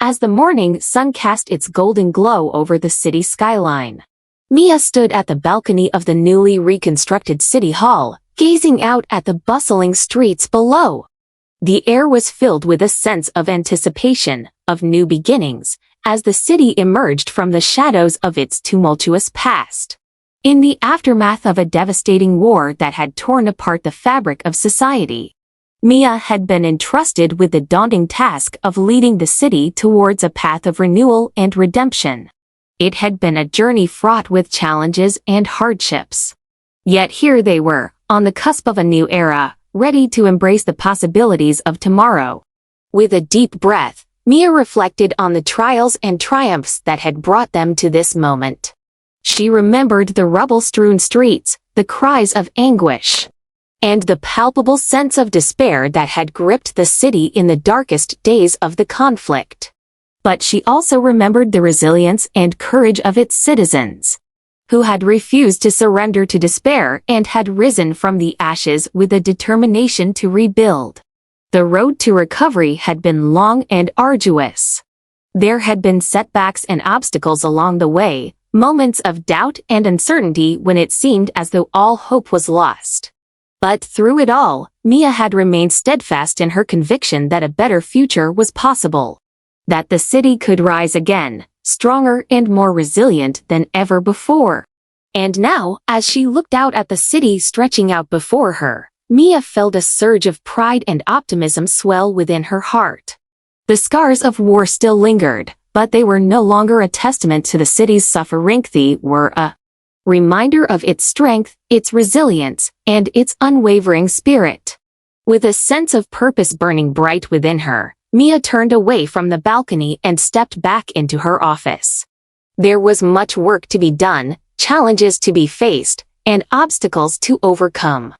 as the morning sun cast its golden glow over the city skyline. Mia stood at the balcony of the newly reconstructed city hall, gazing out at the bustling streets below. The air was filled with a sense of anticipation, of new beginnings, as the city emerged from the shadows of its tumultuous past. In the aftermath of a devastating war that had torn apart the fabric of society, Mia had been entrusted with the daunting task of leading the city towards a path of renewal and redemption. It had been a journey fraught with challenges and hardships. Yet here they were, on the cusp of a new era, ready to embrace the possibilities of tomorrow. With a deep breath, Mia reflected on the trials and triumphs that had brought them to this moment. She remembered the rubble-strewn streets, the cries of anguish, and the palpable sense of despair that had gripped the city in the darkest days of the conflict. But she also remembered the resilience and courage of its citizens, who had refused to surrender to despair and had risen from the ashes with a determination to rebuild. The road to recovery had been long and arduous. There had been setbacks and obstacles along the way, moments of doubt and uncertainty when it seemed as though all hope was lost. But through it all, Mia had remained steadfast in her conviction that a better future was possible, that the city could rise again, stronger and more resilient than ever before. And now, as she looked out at the city stretching out before her, Mia felt a surge of pride and optimism swell within her heart. The scars of war still lingered, but they were no longer a testament to the city's suffering. They were a reminder of its strength, its resilience, and its unwavering spirit. With a sense of purpose burning bright within her, Mia turned away from the balcony and stepped back into her office. There was much work to be done, challenges to be faced, and obstacles to overcome.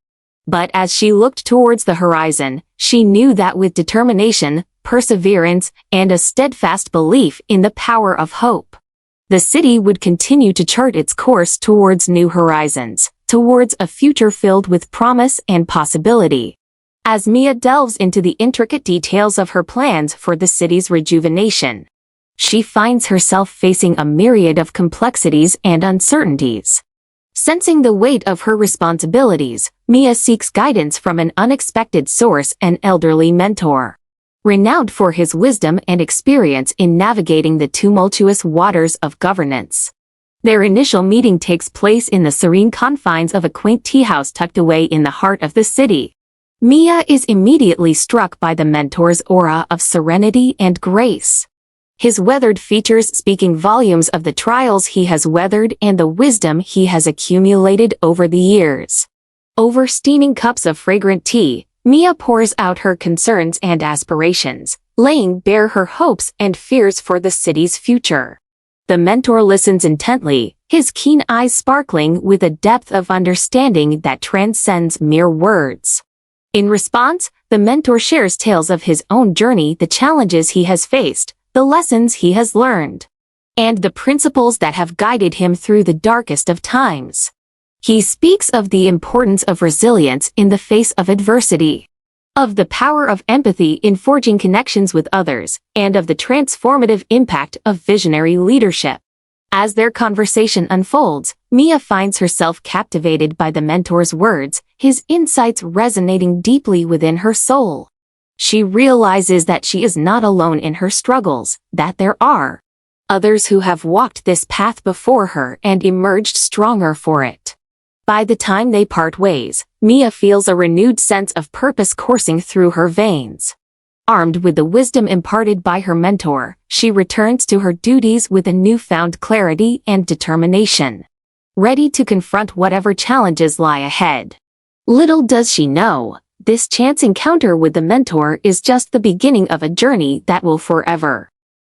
But as she looked towards the horizon, she knew that with determination, perseverance, and a steadfast belief in the power of hope, the city would continue to chart its course towards new horizons, towards a future filled with promise and possibility. As Mia delves into the intricate details of her plans for the city's rejuvenation, she finds herself facing a myriad of complexities and uncertainties. Sensing the weight of her responsibilities, Mia seeks guidance from an unexpected source, an elderly mentor, renowned for his wisdom and experience in navigating the tumultuous waters of governance. Their initial meeting takes place in the serene confines of a quaint tea house tucked away in the heart of the city. Mia is immediately struck by the mentor's aura of serenity and grace. His weathered features speaking volumes of the trials he has weathered and the wisdom he has accumulated over the years. Over steaming cups of fragrant tea, Mia pours out her concerns and aspirations, laying bare her hopes and fears for the city's future. The mentor listens intently, his keen eyes sparkling with a depth of understanding that transcends mere words. In response, the mentor shares tales of his own journey, the challenges he has faced, the lessons he has learned, and the principles that have guided him through the darkest of times. He speaks of the importance of resilience in the face of adversity, of the power of empathy in forging connections with others, and of the transformative impact of visionary leadership. As their conversation unfolds, Mia finds herself captivated by the mentor's words, his insights resonating deeply within her soul. She realizes that she is not alone in her struggles, that there are others who have walked this path before her and emerged stronger for it. By the time they part ways, Mia feels a renewed sense of purpose coursing through her veins. Armed with the wisdom imparted by her mentor, she returns to her duties with a newfound clarity and determination, ready to confront whatever challenges lie ahead. Little does she know, this chance encounter with the mentor is just the beginning of a journey that will forever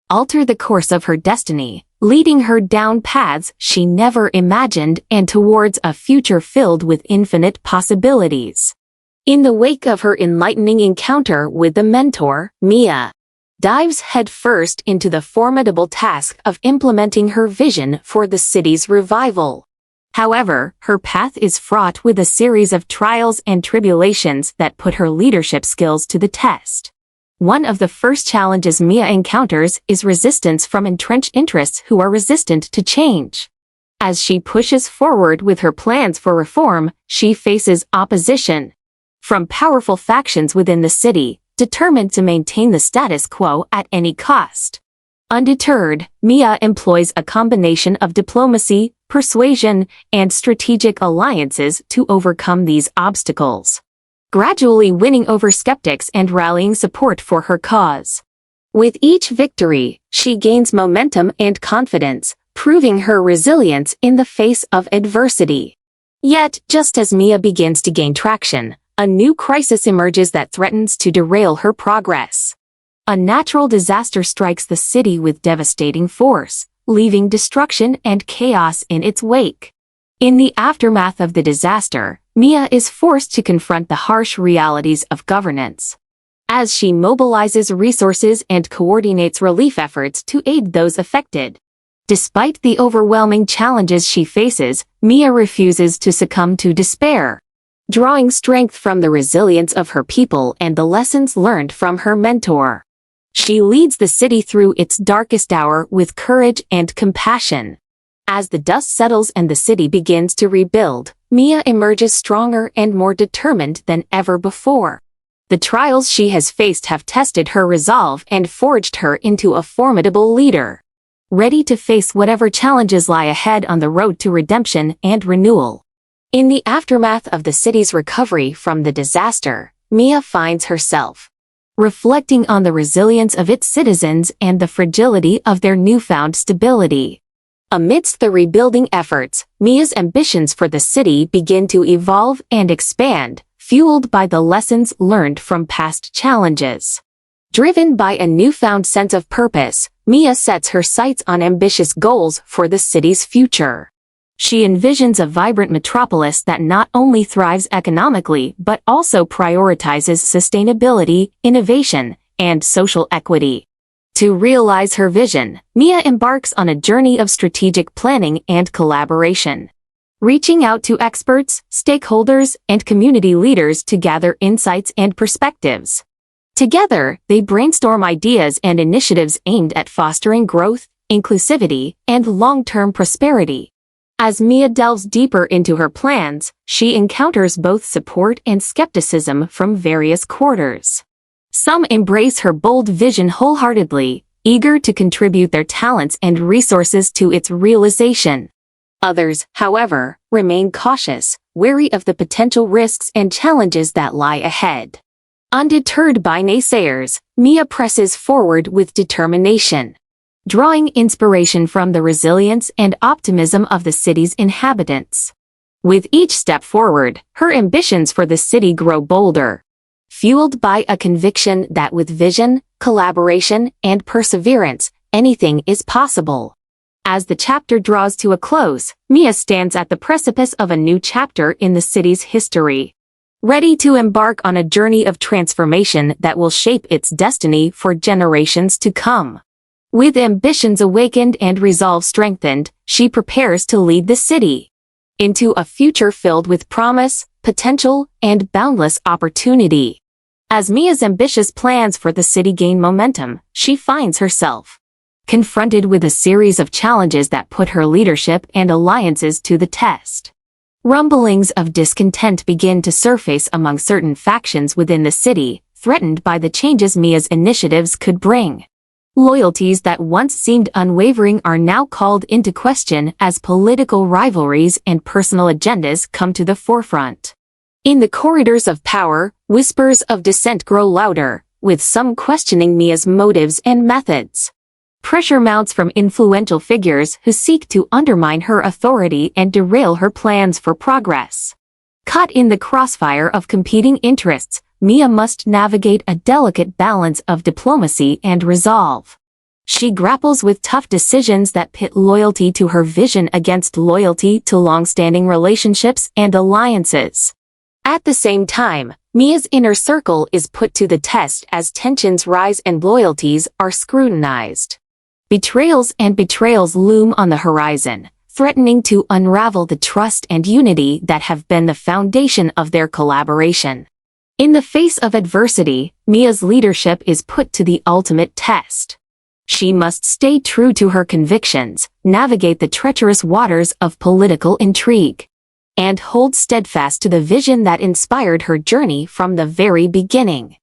alter the course of her destiny, leading her down paths she never imagined and towards a future filled with infinite possibilities. In the wake of her enlightening encounter with the mentor, Mia dives headfirst into the formidable task of implementing her vision for the city's revival. However, her path is fraught with a series of trials and tribulations that put her leadership skills to the test. One of the first challenges Mia encounters is resistance from entrenched interests who are resistant to change. As she pushes forward with her plans for reform, she faces opposition from powerful factions within the city, determined to maintain the status quo at any cost. Undeterred, Mia employs a combination of diplomacy, persuasion, and strategic alliances to overcome these obstacles, gradually winning over skeptics and rallying support for her cause. With each victory, she gains momentum and confidence, proving her resilience in the face of adversity. Yet, just as Mia begins to gain traction, a new crisis emerges that threatens to derail her progress. A natural disaster strikes the city with devastating force, leaving destruction and chaos in its wake. In the aftermath of the disaster, Mia is forced to confront the harsh realities of governance. As she mobilizes resources and coordinates relief efforts to aid those affected. Despite the overwhelming challenges she faces, Mia refuses to succumb to despair, drawing strength from the resilience of her people and the lessons learned from her mentor. She leads the city through its darkest hour with courage and compassion. As the dust settles and the city begins to rebuild, Mia emerges stronger and more determined than ever before. The trials she has faced have tested her resolve and forged her into a formidable leader, ready to face whatever challenges lie ahead on the road to redemption and renewal. In the aftermath of the city's recovery from the disaster, Mia finds herself reflecting on the resilience of its citizens and the fragility of their newfound stability. Amidst the rebuilding efforts, Mia's ambitions for the city begin to evolve and expand, fueled by the lessons learned from past challenges. Driven by a newfound sense of purpose, Mia sets her sights on ambitious goals for the city's future. She envisions a vibrant metropolis that not only thrives economically but also prioritizes sustainability, innovation, and social equity. To realize her vision, Mia embarks on a journey of strategic planning and collaboration, reaching out to experts, stakeholders, and community leaders to gather insights and perspectives. Together, they brainstorm ideas and initiatives aimed at fostering growth, inclusivity, and long-term prosperity. As Mia delves deeper into her plans, she encounters both support and skepticism from various quarters. Some embrace her bold vision wholeheartedly, eager to contribute their talents and resources to its realization. Others, however, remain cautious, wary of the potential risks and challenges that lie ahead. Undeterred by naysayers, Mia presses forward with determination, drawing inspiration from the resilience and optimism of the city's inhabitants. With each step forward, her ambitions for the city grow bolder, fueled by a conviction that with vision, collaboration, and perseverance, anything is possible. As the chapter draws to a close, Mia stands at the precipice of a new chapter in the city's history, ready to embark on a journey of transformation that will shape its destiny for generations to come. With ambitions awakened and resolve strengthened, she prepares to lead the city into a future filled with promise, potential, and boundless opportunity. As Mia's ambitious plans for the city gain momentum, she finds herself confronted with a series of challenges that put her leadership and alliances to the test. Rumblings of discontent begin to surface among certain factions within the city, threatened by the changes Mia's initiatives could bring. Loyalties that once seemed unwavering are now called into question as political rivalries and personal agendas come to the forefront. In the corridors of power, whispers of dissent grow louder, with some questioning Mia's motives and methods. Pressure mounts from influential figures who seek to undermine her authority and derail her plans for progress. Caught in the crossfire of competing interests, Mia must navigate a delicate balance of diplomacy and resolve. She grapples with tough decisions that pit loyalty to her vision against loyalty to long-standing relationships and alliances. At the same time, Mia's inner circle is put to the test as tensions rise and loyalties are scrutinized. Betrayals loom on the horizon, threatening to unravel the trust and unity that have been the foundation of their collaboration. In the face of adversity, Mia's leadership is put to the ultimate test. She must stay true to her convictions, navigate the treacherous waters of political intrigue, and hold steadfast to the vision that inspired her journey from the very beginning.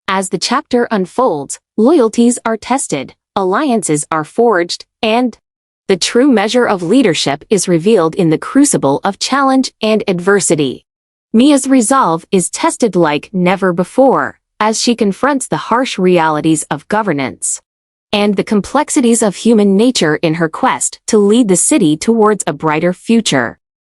As the chapter unfolds, loyalties are tested, alliances are forged, and the true measure of leadership is revealed in the crucible of challenge and adversity. Mia's resolve is tested like never before, as she confronts the harsh realities of governance and the complexities of human nature in her quest to lead the city towards a brighter future.